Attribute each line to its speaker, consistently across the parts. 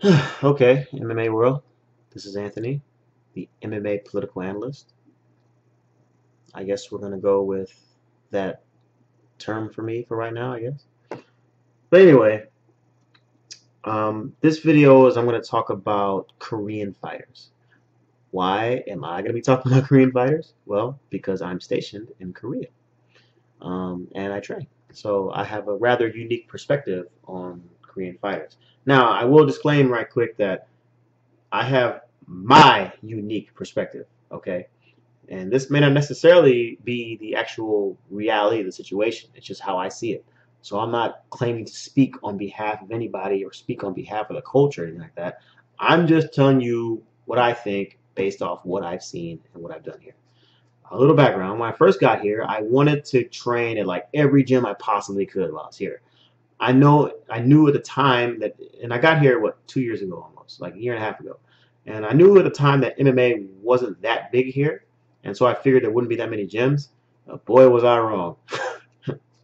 Speaker 1: Okay, MMA world. This is Anthony, the MMA political analyst. I guess we're gonna go with that term for me for right now, I guess. But anyway, this video is I'm gonna talk about Korean fighters. Why am I gonna be talking about Korean fighters? Well, because I'm stationed in Korea, and I train. So I have a rather unique perspective on Korean fighters. Now, I will disclaim right quick that I have my unique perspective, okay? And this may not necessarily be the actual reality of the situation. It's just how I see it. So I'm not claiming to speak on behalf of anybody or speak on behalf of the culture or anything like that. I'm just telling you what I think based off what I've seen and what I've done here. A little background. When I first got here, I wanted to train at like every gym I possibly could while I was here. I knew at the time that, and I got here, what, 2 years ago almost, like a year and a half ago. And I knew at the time that MMA wasn't that big here. And so I figured there wouldn't be that many gyms. Boy, was I wrong.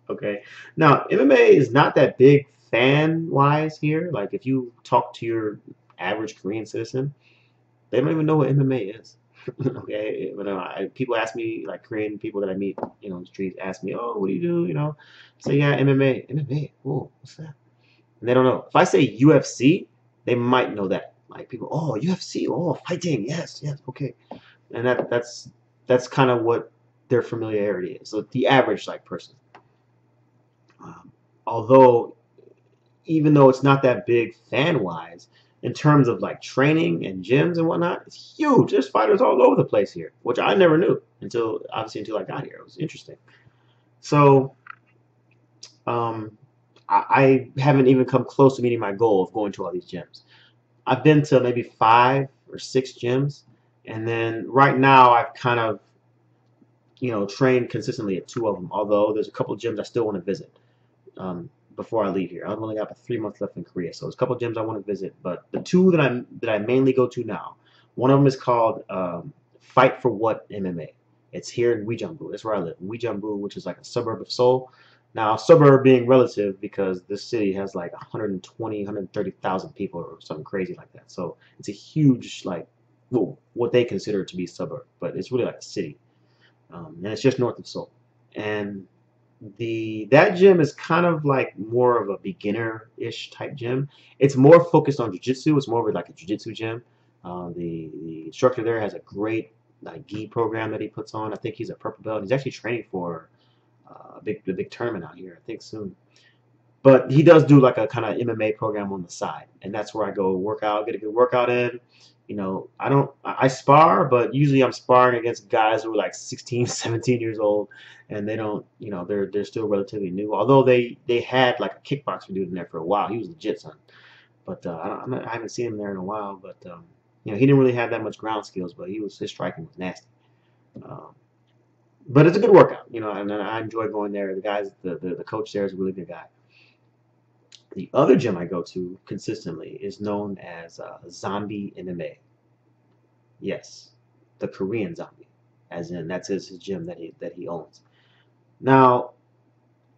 Speaker 1: Okay. Now, MMA is not that big fan-wise here. Like, if you talk to your average Korean citizen, they don't even know what MMA is. Okay. People ask me, like Korean people that I meet, in the streets, ask me, "Oh, what do you do?" Say, "Yeah, MMA." MMA. Whoa, what's that? And they don't know. If I say UFC, they might know that. Like people, "Oh, UFC, oh, fighting, yes, yes, okay." And that's kind of what their familiarity is. So the average like person. Although, even though it's not that big fan wise, in terms of like training and gyms and whatnot, it's huge. There's fighters all over the place here, which I never knew until I got here. It was interesting. So um, I haven't even come close to meeting my goal of going to all these gyms. I've been to maybe 5 or 6 gyms, and then right now I've kind of trained consistently at 2 of them. Although there's a couple of gyms I still want to visit before I leave here. I've only got 3 months left in Korea, so there's a couple of gyms I want to visit. But the two that I mainly go to now, one of them is called Fight for What MMA. It's here in Uijeonbu. That's where I live, Uijeonbu, which is like a suburb of Seoul. Now, suburb being relative because this city has like 120, 130,000 people or something crazy like that. So it's a huge, like, well, what they consider to be suburb, but it's really like a city. And it's just north of Seoul. And that gym is kind of like more of a beginner-ish type gym. It's more focused on jiu-jitsu. It's more of like a jiu-jitsu gym. The instructor there has a great like gi program that he puts on. I think he's a purple belt. He's actually training for the big tournament out here, I think soon. But he does do like a kind of MMA program on the side, and that's where I go work out, get a good workout in. I spar, but usually I'm sparring against guys who are like 16, 17 years old, and they don't, they're still relatively new. Although they had like a kickboxer dude in there for a while. He was legit, son. But I haven't seen him there in a while. But he didn't really have that much ground skills, but his striking was nasty. Um, but it's a good workout, and I enjoy going there. The coach there is a really good guy. The other gym I go to consistently is known as Zombie MMA. Yes, the Korean Zombie, as in that's his gym that he owns. Now,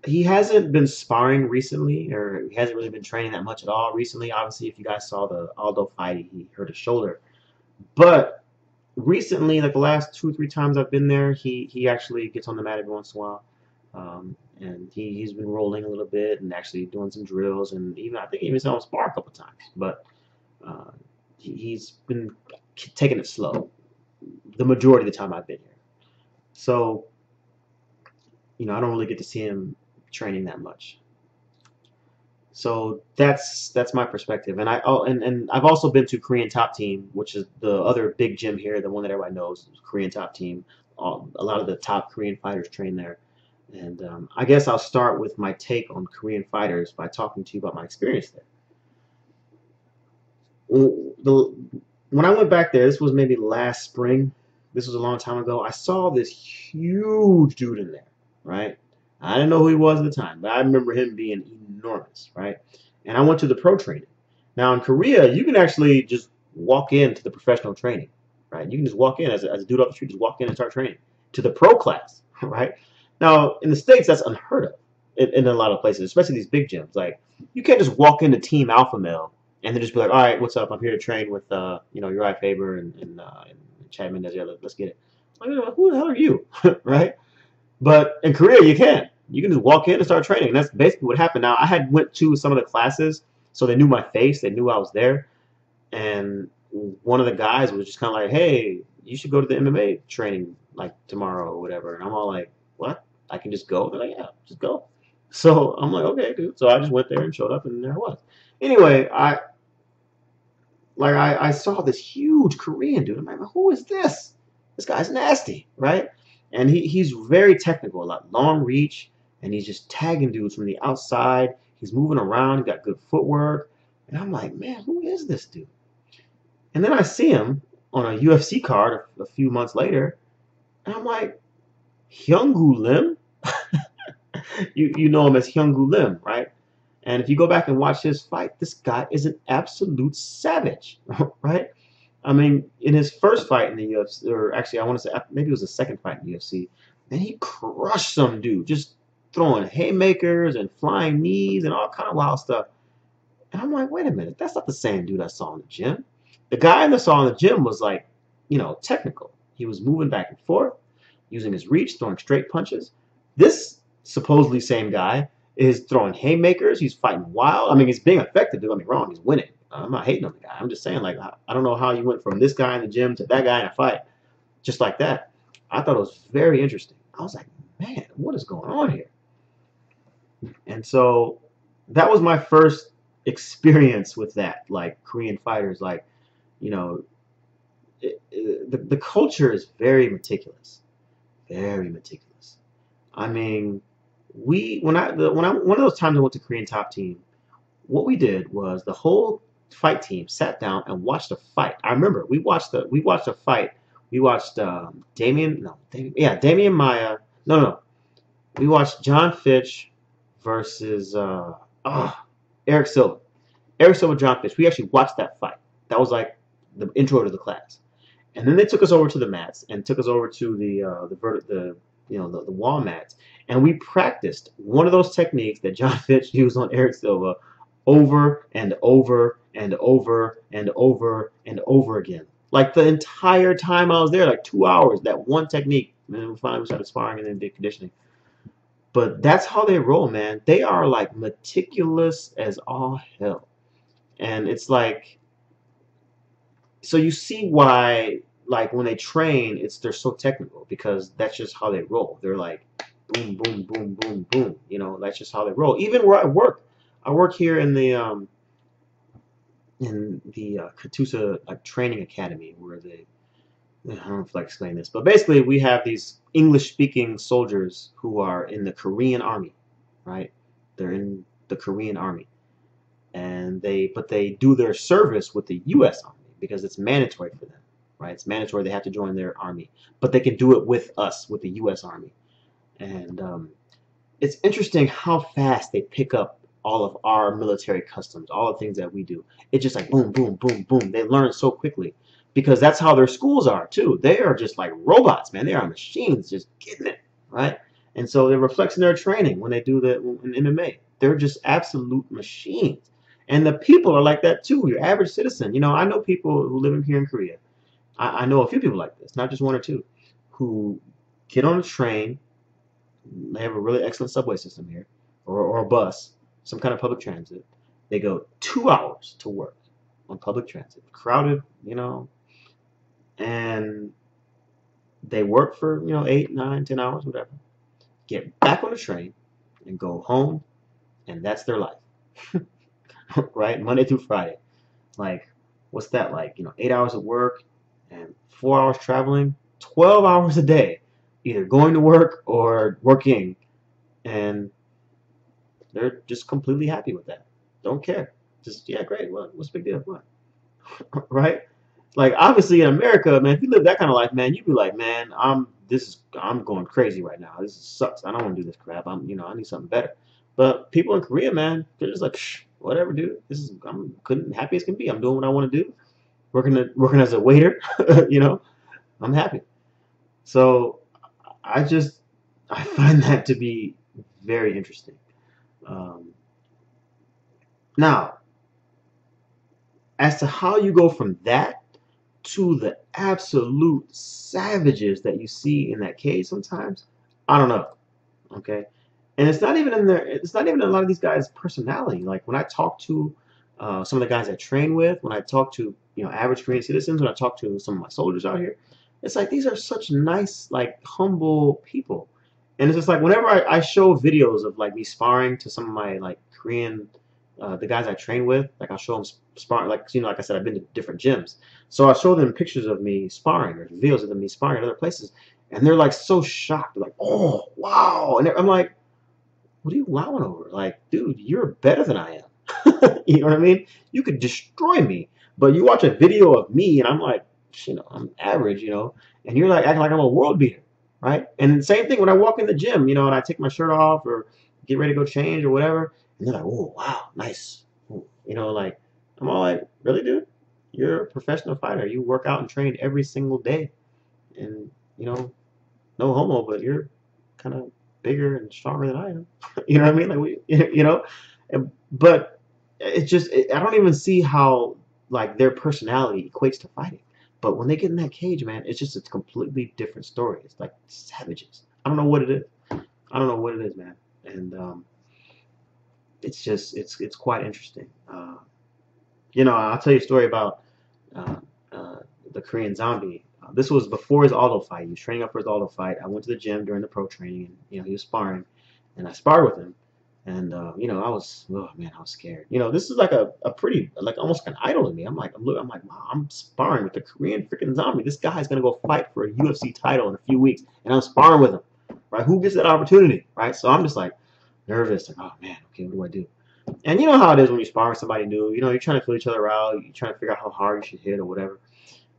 Speaker 1: he hasn't been sparring recently, or he hasn't really been training that much at all recently. Obviously, if you guys saw the Aldo fight, he hurt his shoulder. But recently, like the last 2 or 3 times I've been there, he actually gets on the mat every once in a while. And he's been rolling a little bit and actually doing some drills, and I think he even saw him spar a couple times. But uh, he's been taking it slow the majority of the time I've been here. So I don't really get to see him training that much. So that's my perspective. And I've also been to Korean Top Team, which is the other big gym here, the one that everybody knows, Korean Top Team. A lot of the top Korean fighters train there. And I guess I'll start with my take on Korean fighters by talking to you about my experience there. When I went back there, this was maybe last spring. This was a long time ago. I saw this huge dude in there, right? I didn't know who he was at the time, but I remember him being enormous, right? And I went to the pro training. Now in Korea, you can actually just walk into the professional training, right? You can just walk in as a dude off the street, just walk in and start training to the pro class, right? Now in the States, that's unheard of in a lot of places, especially these big gyms. Like you can't just walk into Team Alpha Male and then just be like, all right, what's up? I'm here to train with Uriah Faber and Chad Mendez. Yeah, let's get it. Like, who the hell are you, right? But in Korea, you can. You can just walk in and start training. And that's basically what happened. Now, I had went to some of the classes, so they knew my face. They knew I was there. And one of the guys was just kind of like, hey, you should go to the MMA training like tomorrow or whatever. And I'm all like, what? I can just go? They're like, yeah, just go. So I'm like, okay, dude. So I just went there and showed up, and there I was. Anyway, I saw this huge Korean dude. I'm like, who is this? This guy's nasty, right? And he's very technical, like long reach, and he's just tagging dudes from the outside. He's moving around. He got good footwork, and I'm like, man, who is this dude? And then I see him on a UFC card a few months later, and I'm like, Hyungwoo Lim? You know him as Hyungwoo Lim, right? And if you go back and watch his fight, this guy is an absolute savage, right? I mean, in his first fight in the UFC, or actually, I want to say maybe it was the second fight in the UFC, and he crushed some dude, just throwing haymakers and flying knees and all kind of wild stuff. And I'm like, wait a minute, that's not the same dude I saw in the gym. The guy I saw in the gym was like, technical. He was moving back and forth, using his reach, throwing straight punches. This supposedly same guy is throwing haymakers. He's fighting wild. I mean, he's being effective. Don't get me wrong. He's winning. I'm not hating on the guy. I'm just saying, like, I don't know how you went from this guy in the gym to that guy in a fight, just like that. I thought it was very interesting. I was like, man, what is going on here? And so that was my first experience with that, like Korean fighters, like, you know, the culture is very meticulous, very meticulous. I mean, one of those times I went to Korean Top Team, what we did was the whole fight team sat down and watched a fight. I remember we watched a fight. We watched Damian Maya. No. We watched John Fitch versus Eric Silva. Eric Silva, John Fitch. We actually watched that fight. That was like the intro to the class. And then they took us over to the mats and took us over to the wall mats, and we practiced one of those techniques that John Fitch used on Eric Silva over and over and over and over and over again. Like the entire time I was there, like 2 hours, that one technique. And then finally we started sparring and then did conditioning. But that's how they roll, man. They are like meticulous as all hell. And it's like, so you see why, like when they train, they're so technical, because that's just how they roll. They're like boom, boom, boom, boom, boom. That's just how they roll. Even where I work here in the Katusa training academy, where I don't know if I explain this, but basically we have these English-speaking soldiers who are in the Korean army, right? They're in the Korean army, and they do their service with the U.S. Army because it's mandatory for them, right? It's mandatory. They have to join their army, but they can do it with us, with the U.S. Army. And it's interesting how fast they pick up all of our military customs, all the things that we do. It's just like boom, boom, boom, boom. They learn so quickly because that's how their schools are too. They are just like robots, man. They are machines, just getting it, right? And so it reflects in their training when they do that in MMA. They're just absolute machines. And the people are like that too. Your average citizen. I know people who live here in Korea. I know a few people like this, not just one or two, who get on a train. They have a really excellent subway system here, or a bus, some kind of public transit. They go 2 hours to work on public transit, crowded, and they work for 8, 9, 10 hours, whatever. Get back on the train and go home, and that's their life. Right? Monday through Friday. Like, what's that like? 8 hours of work and 4 hours traveling, 12 hours a day, either going to work or working. And they're just completely happy with that. Don't care. Just, yeah, great. What's the big deal? What? Right? Like, obviously in America, man, if you live that kind of life, man, you'd be like, man, I'm going crazy right now. This sucks. I don't want to do this crap. I need something better. But people in Korea, man, they're just like, whatever, dude. I'm happy as can be. I'm doing what I want to do. Working as a waiter, I'm happy. So I find that to be very interesting. Now, as to how you go from that to the absolute savages that you see in that cage sometimes, I don't know. Okay, and it's not even in their. It's not even in a lot of these guys' personality. Like when I talk to some of the guys I train with, when I talk to average Korean citizens, when I talk to some of my soldiers out here, it's like these are such nice, like humble people. And it's just like whenever I show videos of like me sparring to some of my like Korean the guys I train with, like I'll show them sparring, like like I said, I've been to different gyms, so I'll show them pictures of me sparring or videos of them me sparring at other places, and they're like so shocked, they're like, oh wow, and I'm like, what are you wowing over? Like, dude, you're better than I am. You know what I mean? You could destroy me, but you watch a video of me, and I'm like, I'm average, and you're like acting like I'm a world beater, right? And the same thing when I walk in the gym, and I take my shirt off or get ready to go change or whatever, and they're like, oh, wow, nice. Ooh. Like, I'm all like, really, dude? You're a professional fighter. You work out and train every single day. And, no homo, but you're kind of bigger and stronger than I am. You know what I mean? Like, but it's just, I don't even see how, like, their personality equates to fighting. But when they get in that cage, man, it's just a completely different story. It's like savages. I don't know what it is. I don't know what it is, man. And it's just it's quite interesting. I'll tell you a story about uh, the Korean Zombie. This was before his Aldo fight. He was training up for his Aldo fight. I went to the gym during the pro training, and he was sparring, and I sparred with him. And I was, oh man, I was scared. This is like a pretty, like almost an idol to me. I'm like, wow, I'm sparring with the Korean freaking Zombie. This guy's gonna go fight for a UFC title in a few weeks, and I'm sparring with him, right? Who gets that opportunity, right? So I'm just like nervous, like, oh man, okay, what do I do? And you know how it is when you spar with somebody new. You're trying to feel each other out. You're trying to figure out how hard you should hit or whatever.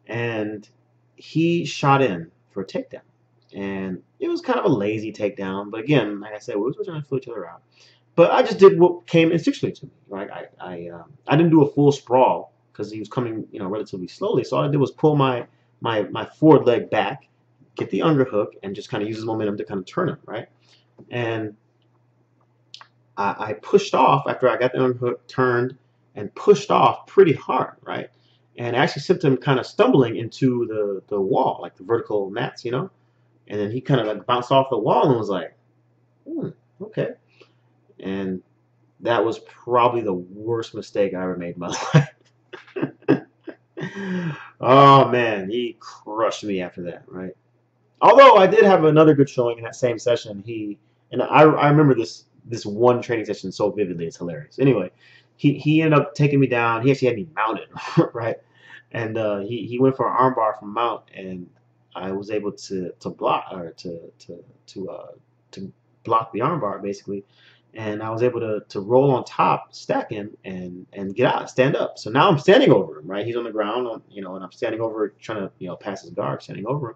Speaker 1: And he shot in for a takedown, and it was kind of a lazy takedown. But again, like I said, we were trying to feel each other out. But I just did what came instinctually to me. Right? I didn't do a full sprawl because he was coming, relatively slowly. So all I did was pull my forward leg back, get the underhook, and just kind of use his momentum to kind of turn him. Right? And I pushed off after I got the underhook, turned, and pushed off pretty hard, right? And I actually sent him kind of stumbling into the wall, like the vertical mats, And then he kind of like bounced off the wall and was like, okay. And that was probably the worst mistake I ever made in my life. Oh man, he crushed me after that, right? Although I did have another good showing in that same session. I remember this one training session so vividly. It's hilarious. Anyway, he ended up taking me down. He actually had me mounted, right? And he went for an armbar from mount, and I was able to block or to block the armbar basically, and I was able to roll on top, stack him, and get out, stand up. So now I'm standing over him, right? He's on the ground, and I'm standing over, trying to pass his guard, standing over him.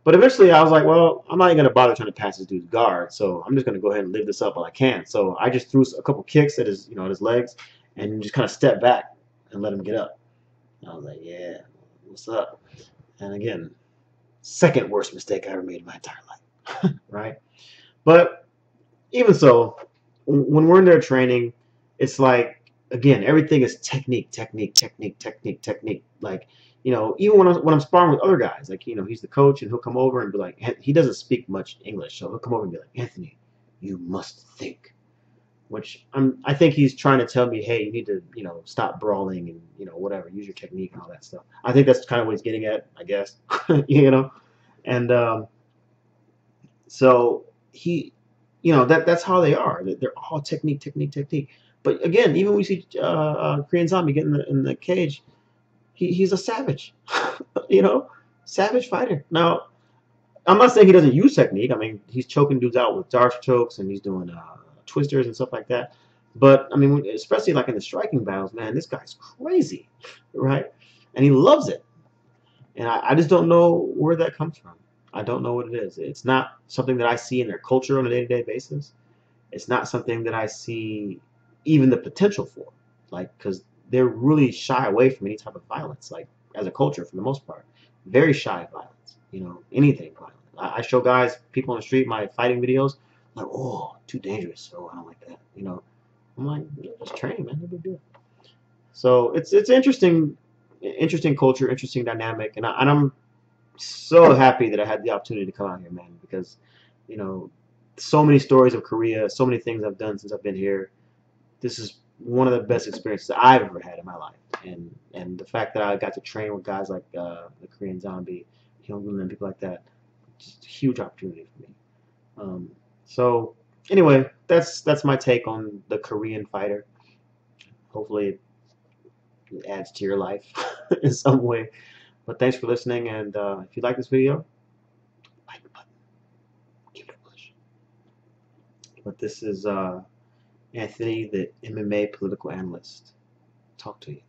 Speaker 1: But eventually I was like, well, I'm not even going to bother trying to pass this dude's guard, so I'm just going to go ahead and live this up while I can. So I just threw a couple kicks at his, at his legs, and just kind of stepped back and let him get up. And I was like, yeah, what's up? And again, second worst mistake I ever made in my entire life, right? But even so, when we're in there training, it's like, again, everything is technique, technique, technique, technique, technique. Like, even when I'm sparring with other guys, like, he's the coach, and he'll come over and be like, he doesn't speak much English, so he'll come over and be like, Anthony, you must think. Which I think he's trying to tell me, hey, you need to, stop brawling and, whatever, use your technique and all that stuff. I think that's kind of what he's getting at, I guess, And so he, that's how they are. They're all technique, technique, technique. But again, even when we see Korean Zombie get in the cage, he's a savage, savage fighter. Now, I'm not saying he doesn't use technique. I mean, he's choking dudes out with dart chokes, and he's doing twisters and stuff like that. But I mean, especially like in the striking battles, man, this guy's crazy, right? And he loves it. And I just don't know where that comes from. I don't know what it is. It's not something that I see in their culture on a day-to-day basis. It's not something that I see even the potential for, like, because they're really shy away from any type of violence, like, as a culture for the most part. Very shy of violence, anything violent. I show guys, people on the street, my fighting videos, like, oh, too dangerous, so I don't like that, I'm like, just train, man, no big deal. So it's interesting culture, interesting dynamic, and I'm so happy that I had the opportunity to come out here, man, because you know so many stories of Korea, so many things I've done since I've been here. This is one of the best experiences I've ever had in my life, and the fact that I got to train with guys like the Korean Zombie, Hyungwoo, and people like that, just a huge opportunity for me. Um, so anyway, that's my take on the Korean fighter. Hopefully, it adds to your life in some way. But thanks for listening, and if you like this video, like the button, give it a push. But this is Anthony, the MMA political analyst. Talk to you.